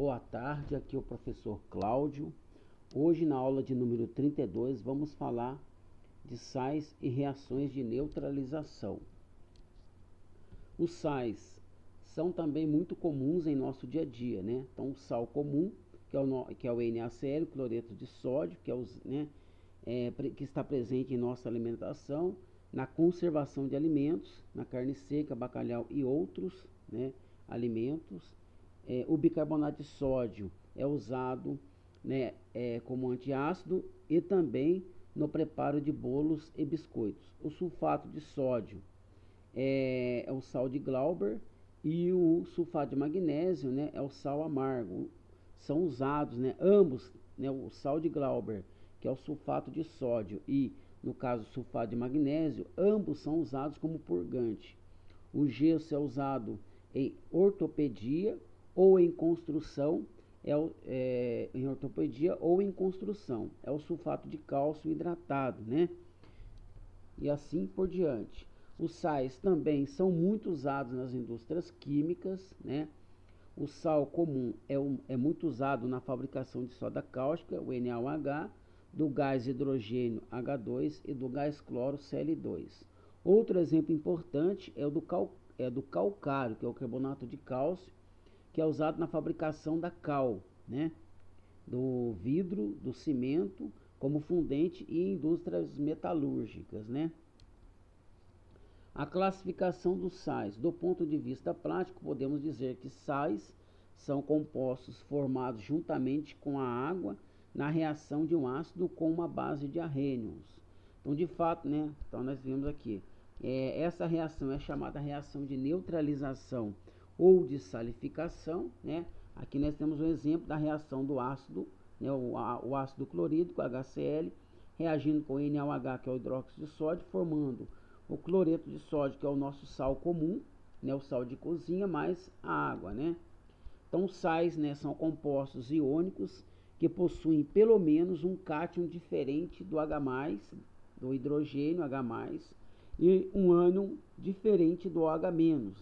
Boa tarde, aqui é o professor Cláudio. Hoje na aula de número 32 vamos falar de sais e reações de neutralização. Os sais são também muito comuns em nosso dia a dia, né? Então o sal comum, que é o NaCl, cloreto de sódio, que que está presente em nossa alimentação, na conservação de alimentos, na carne seca, bacalhau e outros, né, alimentos. O bicarbonato de sódio é usado, né, como antiácido e também no preparo de bolos e biscoitos. O sulfato de sódio é o sal de Glauber, e o sulfato de magnésio, né, é o sal amargo. São usados, né, ambos, né, o sal de Glauber, que é o sulfato de sódio, e no caso o sulfato de magnésio, ambos são usados como purgante. O gesso é usado em ortopedia ou em construção, em ortopedia ou em construção. É o sulfato de cálcio hidratado, né? E assim por diante. Os sais também são muito usados nas indústrias químicas, né? O sal comum é muito usado na fabricação de soda cáustica, o NaOH, do gás hidrogênio H2 e do gás cloro Cl2. Outro exemplo importante é o do calcário, que é o carbonato de cálcio, que é usado na fabricação da cal, né? Do vidro, do cimento, como fundente e em indústrias metalúrgicas, né? A classificação dos sais. Do ponto de vista prático, podemos dizer que sais são compostos formados juntamente com a água na reação de um ácido com uma base de arrênios. Então, de fato, né? Então, nós vimos aqui. Essa reação é chamada reação de neutralização ou de salificação, né? Aqui nós temos um exemplo da reação do ácido, né? O ácido clorídrico, HCl, reagindo com NaOH, que é o hidróxido de sódio, formando o cloreto de sódio, que é o nosso sal comum, né, o sal de cozinha, mais a água, né? Então, os sais, né, são compostos iônicos que possuem pelo menos um cátion diferente do H+, do hidrogênio H+, e um ânion diferente do OH-,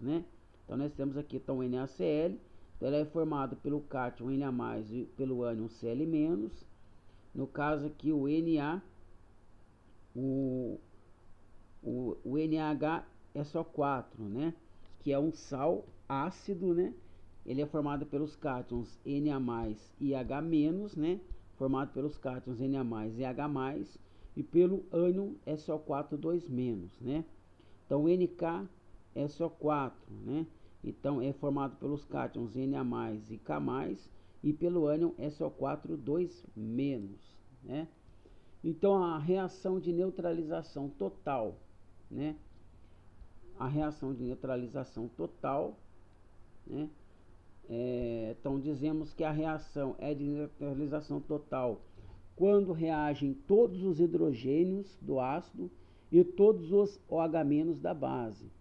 né? Então, nós temos aqui então, o NaCl, então, ele é formado pelo cátion Na+, e pelo ânion Cl-. No caso aqui, o Na, o NaHSO4, né, que é um sal ácido, né? Ele é formado pelos cátions Na+ e H-, né? Formado pelos cátions Na+ e H+, e pelo ânion SO4 2-, né? Então, o NKSO4, né? Então, é formado pelos cátions Na+ e K+, e pelo ânion SO4 2-, né? Então, a reação de neutralização total, né? A reação de neutralização total, né? Então, dizemos que a reação é de neutralização total quando reagem todos os hidrogênios do ácido e todos os OH- da base.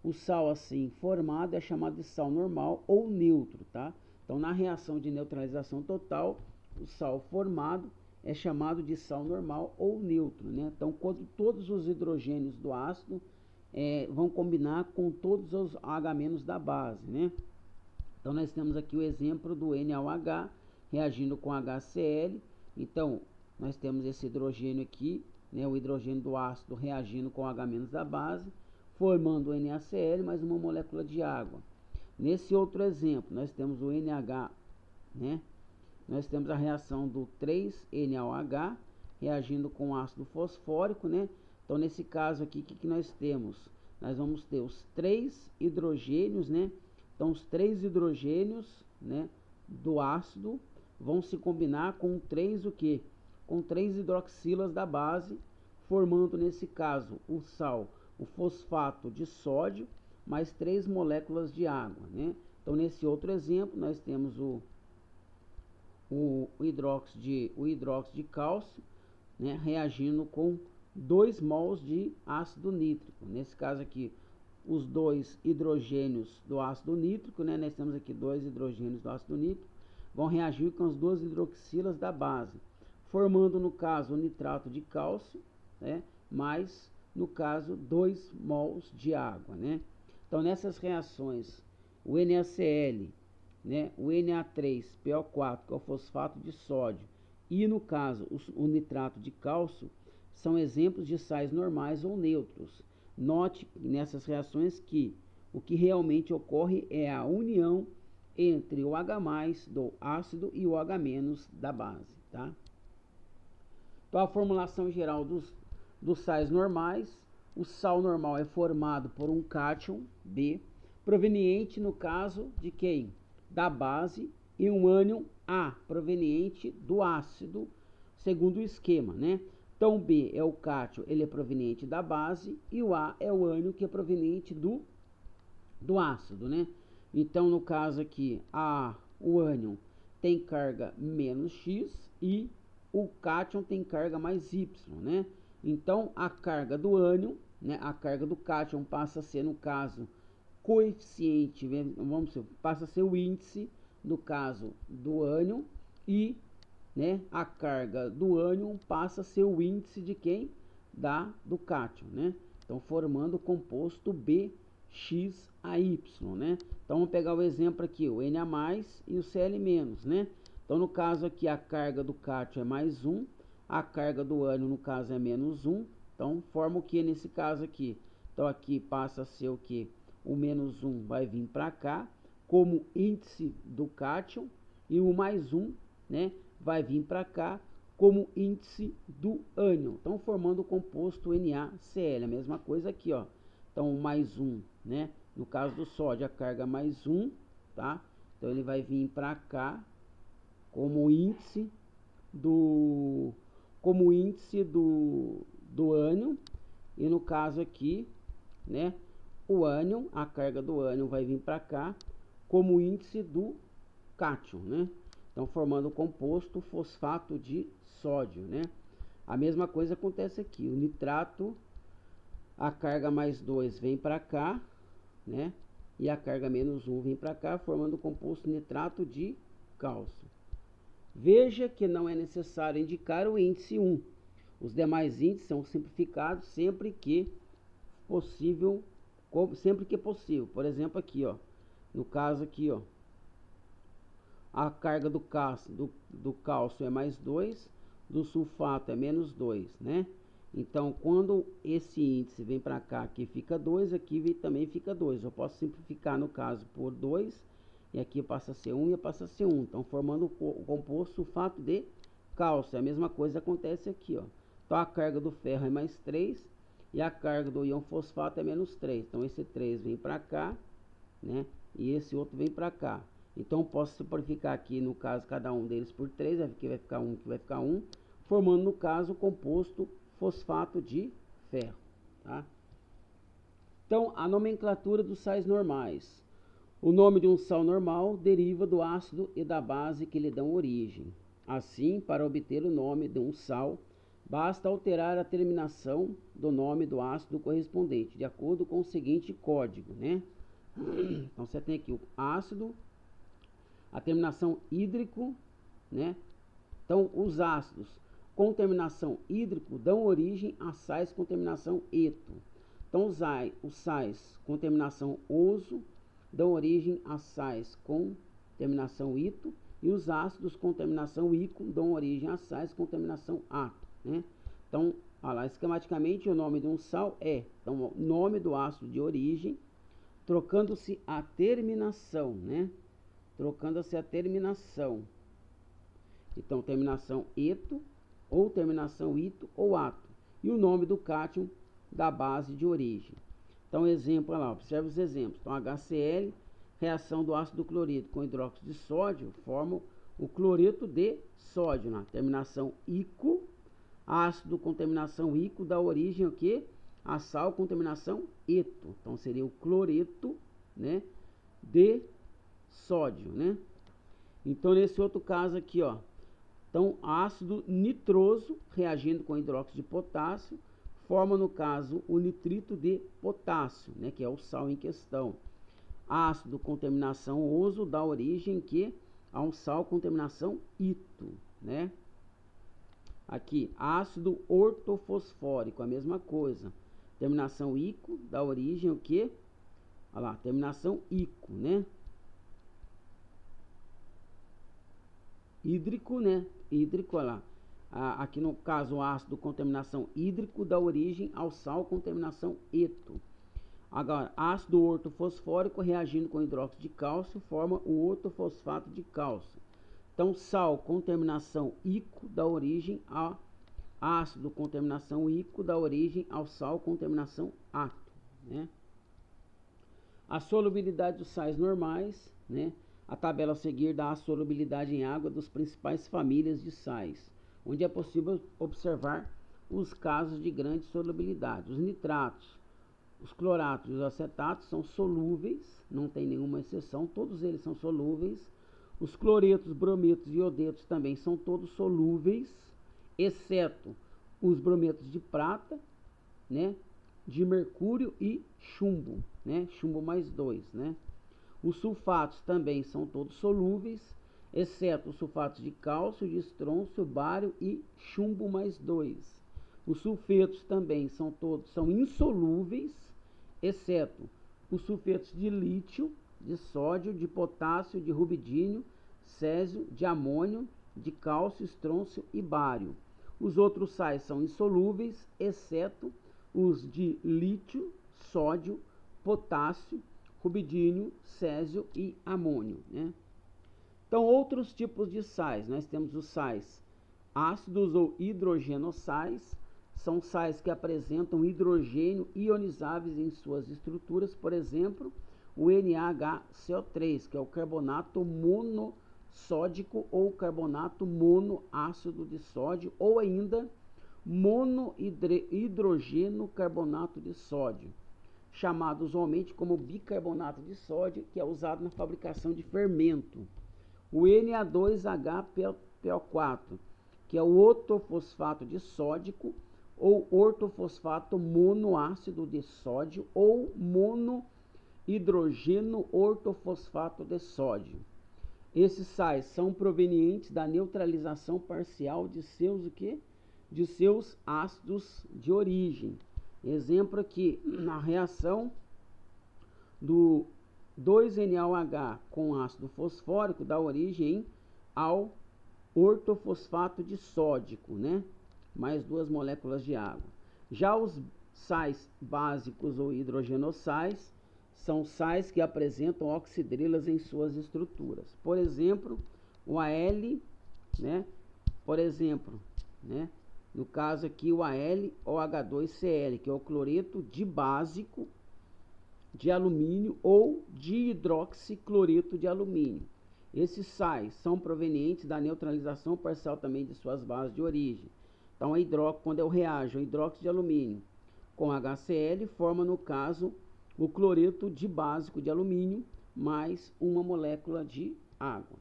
O sal assim formado é chamado de sal normal ou neutro, tá? Então, na reação de neutralização total, o sal formado é chamado de sal normal ou neutro, né? Então, quando todos os hidrogênios do ácido vão combinar com todos os OH- da base, né? Então, nós temos aqui o exemplo do NaOH reagindo com HCl. Então, nós temos esse hidrogênio aqui, né? O hidrogênio do ácido reagindo com OH- da base, formando o NaCl mais uma molécula de água. Nesse outro exemplo, nós temos o NH, né? Nós temos a reação do 3-NaOH reagindo com ácido fosfórico, né? Então, nesse caso aqui, o que nós temos? Nós vamos ter os 3 hidrogênios, né? Então, os 3 hidrogênios, né, do ácido vão se combinar com 3 o quê? Com 3 hidroxilas da base, formando, nesse caso, o sal, o fosfato de sódio, mais 3 moléculas de água, né? Então, nesse outro exemplo, nós temos o hidróxido de cálcio, né, reagindo com 2 mols de ácido nítrico. Nesse caso aqui, os 2 hidrogênios do ácido nítrico, né, nós temos aqui 2 hidrogênios do ácido nítrico, vão reagir com as 2 hidroxilas da base, formando, no caso, o nitrato de cálcio, né, mais, no caso, 2 mols de água, né? Então, nessas reações, o NaCl, né, o Na3PO4, que é o fosfato de sódio, e no caso o nitrato de cálcio, são exemplos de sais normais ou neutros. Note nessas reações que o que realmente ocorre é a união entre o H+ do ácido e o H- da base, tá? Então, a formulação geral dos sais normais: o sal normal é formado por um cátion B, proveniente, no caso, de quem? Da base, e um ânion A, proveniente do ácido, segundo o esquema, né? Então, o B é o cátion, ele é proveniente da base, e o A é o ânion, que é proveniente do ácido, né? Então, no caso aqui, o ânion tem carga menos X e o cátion tem carga mais Y, né? Então, a carga do ânion, né, a carga do cátion passa a ser, no caso, coeficiente, vamos dizer, passa a ser o índice, no caso do ânion, e, né, a carga do ânion passa a ser o índice de quem? Do cátion, né? Então, formando o composto BXAY, né? Então, vamos pegar o exemplo aqui, o Na+ e o Cl-, né? Então, no caso aqui, a carga do cátion é mais 1, a carga do ânion, no caso, é menos 1. Então, forma o que nesse caso aqui? Então, aqui passa a ser o que? O menos 1 vai vir para cá, como índice do cátion, e o mais 1, né, vai vir para cá, como índice do ânion. Então, formando o composto NaCl. A mesma coisa aqui, ó. Então, o mais 1, né? No caso do sódio, a carga mais 1, tá? Então, ele vai vir para cá, como índice do ânion, e no caso aqui, né, o ânion, a carga do ânion vai vir para cá como índice do cátion, né? Então, formando o composto fosfato de sódio, né? A mesma coisa acontece aqui, o nitrato, a carga mais 2 vem para cá, né? E a carga menos 1 vem para cá, formando o composto nitrato de cálcio. Veja que não é necessário indicar o índice 1. Os demais índices são simplificados sempre que possível. Por exemplo, aqui, ó, no caso aqui, ó, a carga do cálcio é mais 2, do sulfato é menos 2, né? Então, quando esse índice vem para cá, aqui fica 2, aqui também fica 2. Eu posso simplificar, no caso, por 2, e aqui passa a ser 1 e passa a ser 1. Então, formando o composto sulfato de cálcio. A mesma coisa acontece aqui, ó. Então, a carga do ferro é mais 3 e a carga do íon fosfato é menos 3. Então, esse 3 vem para cá, né? E esse outro vem para cá. Então, posso simplificar aqui, no caso, cada um deles por 3, aqui vai ficar 1, aqui vai ficar 1, formando, no caso, o composto fosfato de ferro, tá? Então, a nomenclatura dos sais normais. O nome de um sal normal deriva do ácido e da base que lhe dão origem. Assim, para obter o nome de um sal, basta alterar a terminação do nome do ácido correspondente, de acordo com o seguinte código, né? Então, você tem aqui o ácido, a terminação hídrico, né? Então, os ácidos com terminação hídrico dão origem a sais com terminação eto. Então, os sais com terminação oso dão origem a sais com terminação ito, e os ácidos com terminação ico dão origem a sais com terminação ato, né? Então, olha lá, esquematicamente, o nome de um sal é, então, o nome do ácido de origem, trocando-se a terminação, né? Trocando-se a terminação. Então, terminação eto, ou terminação ito ou ato. E o nome do cátion da base de origem. Então, exemplo, olha lá, observe os exemplos. Então, HCl, reação do ácido clorídrico com hidróxido de sódio, formam o cloreto de sódio, na terminação ico. Ácido com terminação ico dá origem ao quê? A sal com terminação eto. Então, seria o cloreto, né, de sódio, né? Então, nesse outro caso aqui, ó, então, ácido nitroso reagindo com hidróxido de potássio forma, no caso, o nitrito de potássio, né, que é o sal em questão. Ácido com terminação oso dá origem a um sal com terminação ito, né? Aqui, ácido ortofosfórico, a mesma coisa. Terminação ico dá origem ao quê? Olha lá, terminação ico, né? hídrico, né? Hídrico, olha lá. Aqui no caso o ácido com terminação hídrico dá origem ao sal com terminação eto. Agora, ácido ortofosfórico reagindo com hidróxido de cálcio forma o ortofosfato de cálcio. Então, sal com terminação ico dá origem a ácido com terminação ico dá origem ao sal com terminação ato, né? A solubilidade dos sais normais, né? A tabela a seguir dá a solubilidade em água das principais famílias de sais, onde é possível observar os casos de grande solubilidade. Os nitratos, os cloratos e os acetatos são solúveis, não tem nenhuma exceção, todos eles são solúveis. Os cloretos, brometos e iodetos também são todos solúveis, exceto os brometos de prata, né, de mercúrio e chumbo, né, chumbo mais 2, né. Os sulfatos também são todos solúveis, exceto os sulfatos de cálcio, de estrôncio, bário e chumbo mais 2. Os sulfetos também são insolúveis, exceto os sulfetos de lítio, de sódio, de potássio, de rubidínio, césio, de amônio, de cálcio, estrôncio e bário. Os outros sais são insolúveis, exceto os de lítio, sódio, potássio, rubidínio, césio e amônio, né? Então, outros tipos de sais. Nós temos os sais ácidos ou hidrogenossais. São sais que apresentam hidrogênio ionizáveis em suas estruturas. Por exemplo, o NaHCO3, que é o carbonato monossódico ou carbonato monoácido de sódio, ou ainda monohidrogeno carbonato de sódio, chamado usualmente como bicarbonato de sódio, que é usado na fabricação de fermento. O Na2HPO4, que é o ortofosfato de sódico ou ortofosfato monoácido de sódio ou monohidrogeno ortofosfato de sódio. Esses sais são provenientes da neutralização parcial de seus o quê? De seus ácidos de origem. Exemplo aqui, na reação do 2NaOH com ácido fosfórico dá origem ao ortofosfato de sódico, né? Mais 2 moléculas de água. Já os sais básicos ou hidrogenossais são sais que apresentam oxidrilas em suas estruturas. Por exemplo, o Al, né? Por exemplo, né? No caso aqui, o AlOH2Cl, que é o cloreto dibásico de alumínio ou dihidroxicloreto de alumínio. Esses sais são provenientes da neutralização parcial também de suas bases de origem. Então, quando eu reajo o hidróxido de alumínio com HCl, forma, no caso, o cloreto dibásico de alumínio mais uma molécula de água.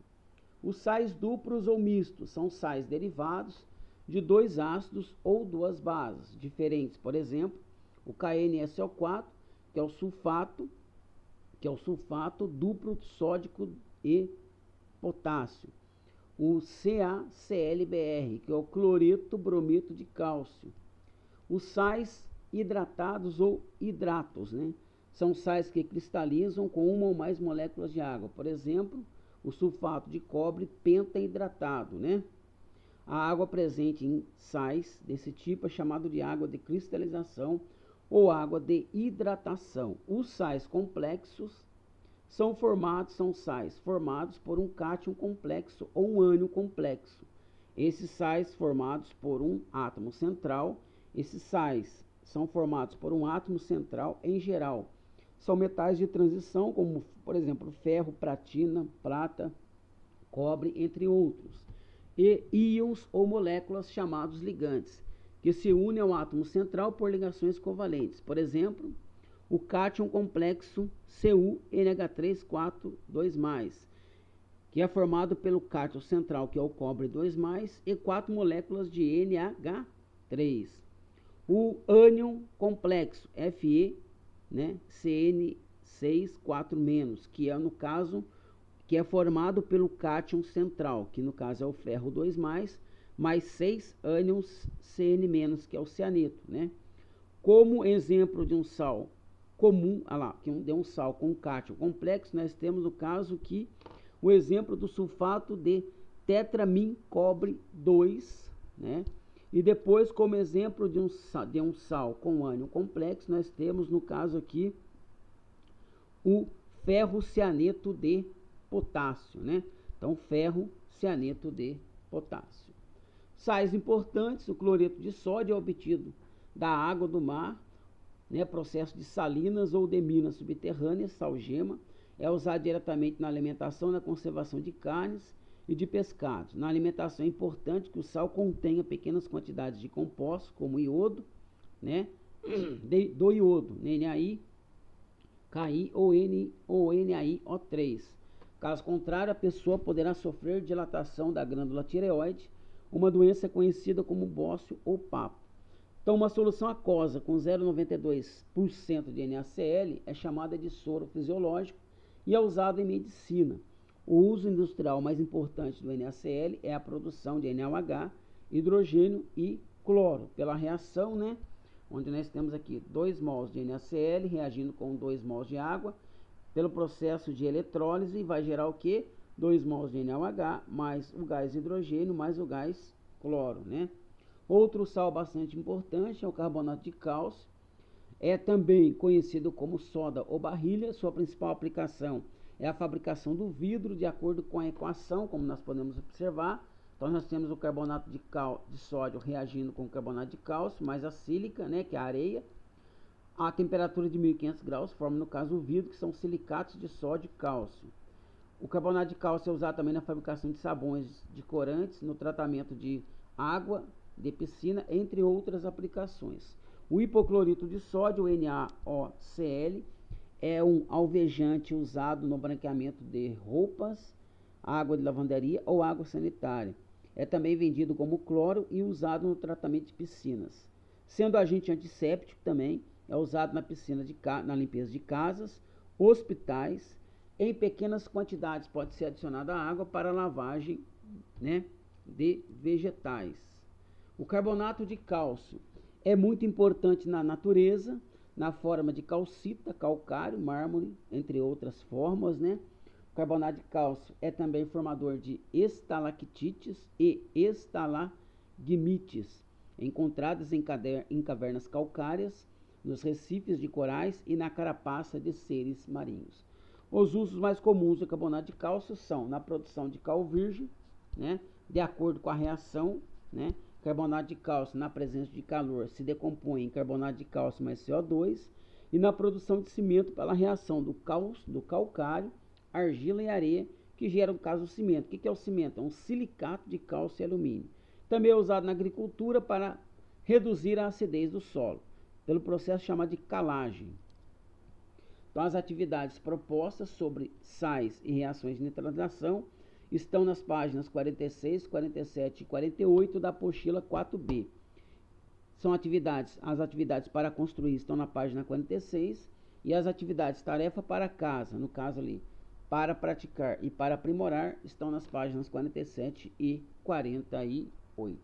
Os sais duplos ou mistos são sais derivados de 2 ácidos ou 2 bases diferentes. Por exemplo, o KNSO4, que é o sulfato duplo sódico e potássio. O CaClBr, que é o cloreto brometo de cálcio. Os sais hidratados ou hidratos, né? São sais que cristalizam com uma ou mais moléculas de água. Por exemplo, o sulfato de cobre pentahidratado, né? A água presente em sais desse tipo é chamada de água de cristalização ou água de hidratação. Os sais complexos são sais formados por um cátion complexo ou um ânion complexo. Esses sais formados por um átomo central, esses sais são formados por um átomo central em geral. São metais de transição, como, por exemplo, ferro, platina, prata, cobre, entre outros. E íons ou moléculas chamados ligantes, que se unem ao átomo central por ligações covalentes. Por exemplo, o cátion complexo CuNH3 4 2+, que é formado pelo cátion central, que é o cobre 2+, e 4 moléculas de NH3. O ânion complexo Fe, né, CN6 4-, que é, no caso, que é formado pelo cátion central, que no caso é o ferro 2+, mais 6 ânions CN-, que é o cianeto, né? Como exemplo de um sal comum, que de um sal com cátion complexo, nós temos no caso que o exemplo do sulfato de tetramin cobre 2, né? E depois, como exemplo de um sal com ânion complexo, nós temos, no caso aqui, o ferrocianeto de potássio, né? Então, ferrocianeto de potássio. Sais importantes: o cloreto de sódio é obtido da água do mar, né? Processo de salinas ou de minas subterrâneas, salgema. É usado diretamente na alimentação, na conservação de carnes e de pescados. Na alimentação é importante que o sal contenha pequenas quantidades de compostos, como iodo, né? Do iodo, NaI, KI ou NaIO3. Caso contrário, a pessoa poderá sofrer dilatação da glândula tireoide, uma doença conhecida como bócio ou papo. Então, uma solução aquosa com 0,92% de NaCl é chamada de soro fisiológico e é usado em medicina. O uso industrial mais importante do NaCl é a produção de NaOH, hidrogênio e cloro, pela reação, né? Onde nós temos aqui 2 mols de NaCl reagindo com 2 mols de água, pelo processo de eletrólise, vai gerar o quê? 2 mols de NaOH, mais o gás hidrogênio, mais o gás cloro, né? Outro sal bastante importante é o carbonato de cálcio. É também conhecido como soda ou barrilha. Sua principal aplicação é a fabricação do vidro, de acordo com a equação, como nós podemos observar. Então, nós temos o carbonato de sódio reagindo com o carbonato de cálcio, mais a sílica, né, que é a areia. A temperatura de 1500 graus forma, no caso, o vidro, que são silicatos de sódio e cálcio. O carbonato de cálcio é usado também na fabricação de sabões, de corantes, no tratamento de água de piscina, entre outras aplicações. O hipoclorito de sódio, o NaOCl, é um alvejante usado no branqueamento de roupas, água de lavanderia ou água sanitária. É também vendido como cloro e usado no tratamento de piscinas. Sendo agente antisséptico também, é usado na piscina na limpeza de casas, hospitais. Em pequenas quantidades pode ser adicionada à água para lavagem, né, de vegetais. O carbonato de cálcio é muito importante na natureza, na forma de calcita, calcário, mármore, entre outras formas, né? O carbonato de cálcio é também formador de estalactites e estalagmites, encontradas em cavernas calcárias, nos recifes de corais e na carapaça de seres marinhos. Os usos mais comuns do carbonato de cálcio são na produção de cal virgem, né? De acordo com a reação, né? Carbonato de cálcio, na presença de calor, se decompõe em carbonato de cálcio mais CO2, e na produção de cimento pela reação do calcário, argila e areia, que gera, no caso, o cimento. O que é o cimento? É um silicato de cálcio e alumínio. Também é usado na agricultura para reduzir a acidez do solo, pelo processo chamado de calagem. Então, as atividades propostas sobre sais e reações de neutralização estão nas páginas 46, 47 e 48 da apostila 4B. São as atividades para construir estão na página 46 e as atividades tarefa para casa, no caso ali, para praticar e para aprimorar, estão nas páginas 47 e 48.